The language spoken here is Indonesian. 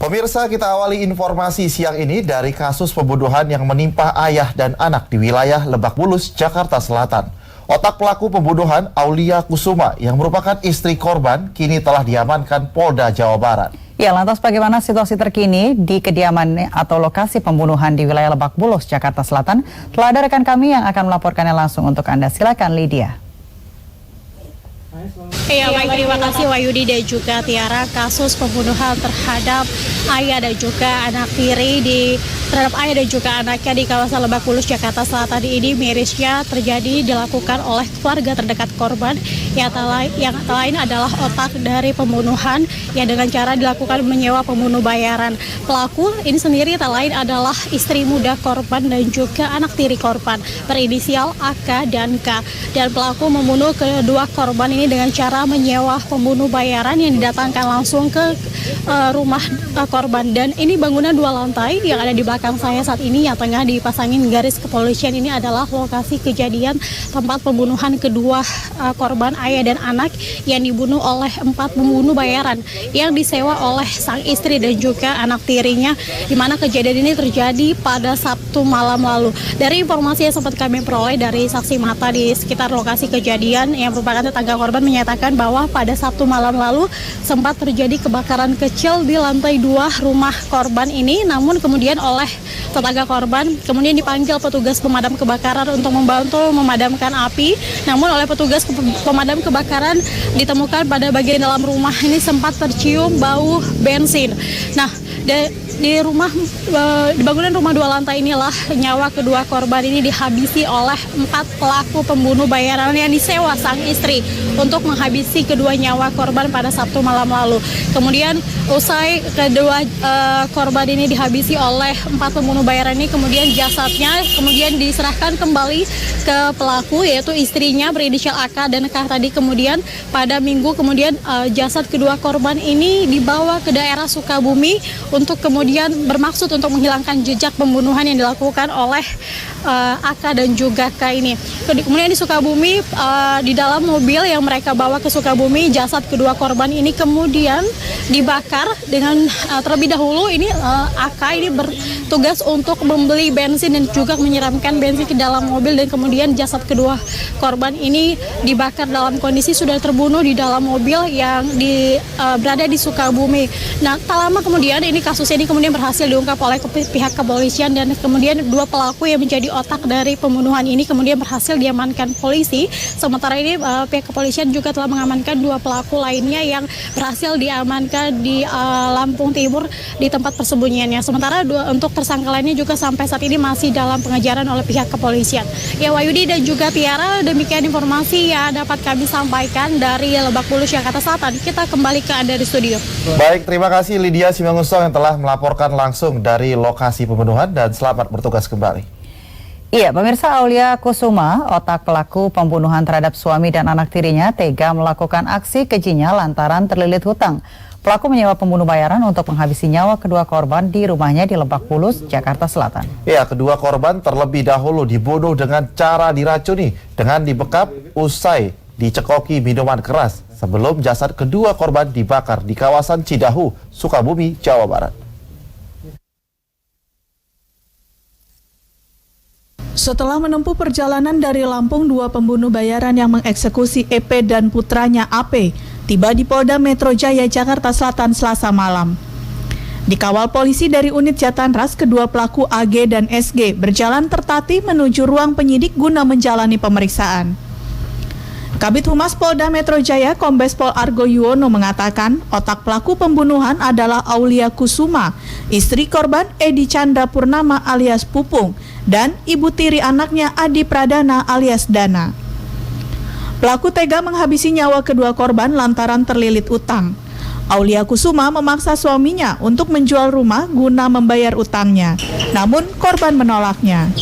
Pemirsa, kita awali informasi siang ini dari kasus pembunuhan yang menimpa ayah dan anak di wilayah Lebak Bulus, Jakarta Selatan. Otak pelaku pembunuhan, Aulia Kusuma, yang merupakan istri korban, kini telah diamankan Polda Jawa Barat. Ya, lantas bagaimana situasi terkini di kediaman atau lokasi pembunuhan di wilayah Lebak Bulus, Jakarta Selatan? Telah ada rekan kami yang akan melaporkannya langsung untuk Anda. Silakan, Lydia. Ya, baik, terima kasih Wayudi dan juga Tiara. Kasus pembunuhan terhadap ayah dan juga anak tiri terhadap ayah dan juga anaknya di kawasan Lebak Bulus, Jakarta Selatan ini mirisnya terjadi dilakukan oleh keluarga terdekat korban yang tak lain adalah otak dari pembunuhan yang dengan cara dilakukan menyewa pembunuh bayaran. Pelaku ini sendiri tak lain adalah istri muda korban dan juga anak tiri korban berinisial AK dan K. Dan pelaku membunuh kedua korban ini dengan cara menyewa pembunuh bayaran yang didatangkan langsung ke rumah korban. Dan ini bangunan 2 lantai yang ada di belakang saya saat ini yang tengah dipasangin garis kepolisian ini adalah lokasi kejadian tempat pembunuhan kedua korban ayah dan anak yang dibunuh oleh 4 pembunuh bayaran yang disewa oleh sang istri dan juga anak tirinya, di mana kejadian ini terjadi pada Sabtu malam lalu. Dari informasi yang sempat kami peroleh dari saksi mata di sekitar lokasi kejadian yang merupakan tetangga korban menyatakan bahwa pada Sabtu malam lalu sempat terjadi kebakaran kecil di lantai 2 rumah korban ini, namun kemudian oleh tetangga korban kemudian dipanggil petugas pemadam kebakaran untuk membantu memadamkan api, namun oleh petugas pemadam kebakaran ditemukan pada bagian dalam rumah ini sempat tercium bau bensin. Nah, di bangunan rumah 2 lantai inilah nyawa kedua korban ini dihabisi oleh 4 pelaku pembunuh bayaran yang disewa sang istri untuk menghabisi kedua nyawa korban pada Sabtu malam lalu. Kemudian usai kedua korban ini dihabisi oleh 4 pembunuh bayaran ini, kemudian jasadnya kemudian diserahkan kembali ke pelaku, yaitu istrinya berinisial AK dan K tadi. Kemudian pada Minggu kemudian jasad kedua korban ini dibawa ke daerah Sukabumi untuk kemudian bermaksud untuk menghilangkan jejak pembunuhan yang dilakukan oleh AK dan juga K ini. Kemudian di Sukabumi, di dalam mobil yang mereka bawa ke Sukabumi, jasad kedua korban ini kemudian dibakar dengan terlebih dahulu ini AK ini bertugas untuk membeli bensin dan juga menyiramkan bensin ke dalam mobil, dan kemudian jasad kedua korban ini dibakar dalam kondisi sudah terbunuh di dalam mobil yang berada di Sukabumi. Nah, tak lama kemudian ini kasus ini kemudian berhasil diungkap oleh pihak kepolisian, dan kemudian 2 pelaku yang menjadi otak dari pembunuhan ini kemudian berhasil diamankan polisi. Sementara ini pihak kepolisian juga telah mengamankan 2 pelaku lainnya yang berhasil diamankan di Lampung Timur di tempat persembunyiannya. Sementara untuk tersangka lainnya juga sampai saat ini masih dalam pengejaran oleh pihak kepolisian. Ya, Wayudi dan juga Tiara, demikian informasi yang dapat kami sampaikan dari Lebak Bulus, Jakarta Selatan. Kita kembali ke Anda di studio. Baik, terima kasih Lydia Simangunsorg yang telah melaporkan langsung dari lokasi pembunuhan, dan selamat bertugas kembali. Iya, pemirsa, Aulia Kusuma, otak pelaku pembunuhan terhadap suami dan anak tirinya, tega melakukan aksi kejinya lantaran terlilit hutang. Pelaku menyewa pembunuh bayaran untuk menghabisi nyawa kedua korban di rumahnya di Lebak Bulus, Jakarta Selatan. Ya, kedua korban terlebih dahulu dibunuh dengan cara diracuni dengan dibekap usai dicekoki minuman keras sebelum jasad kedua korban dibakar di kawasan Cidahu, Sukabumi, Jawa Barat. Setelah menempuh perjalanan dari Lampung, 2 pembunuh bayaran yang mengeksekusi EP dan putranya AP tiba di Polda Metro Jaya, Jakarta Selatan, Selasa malam. Dikawal polisi dari unit Jatanras, kedua pelaku AG dan SG berjalan tertatih menuju ruang penyidik guna menjalani pemeriksaan. Kabid Humas Polda Metro Jaya, Kombes Pol Argo Yuwono mengatakan otak pelaku pembunuhan adalah Aulia Kusuma, istri korban Edi Chandra Purnama alias Pupung, dan ibu tiri anaknya Adi Pradana alias Dana. Pelaku tega menghabisi nyawa kedua korban lantaran terlilit utang. Aulia Kusuma memaksa suaminya untuk menjual rumah guna membayar utangnya, namun korban menolaknya.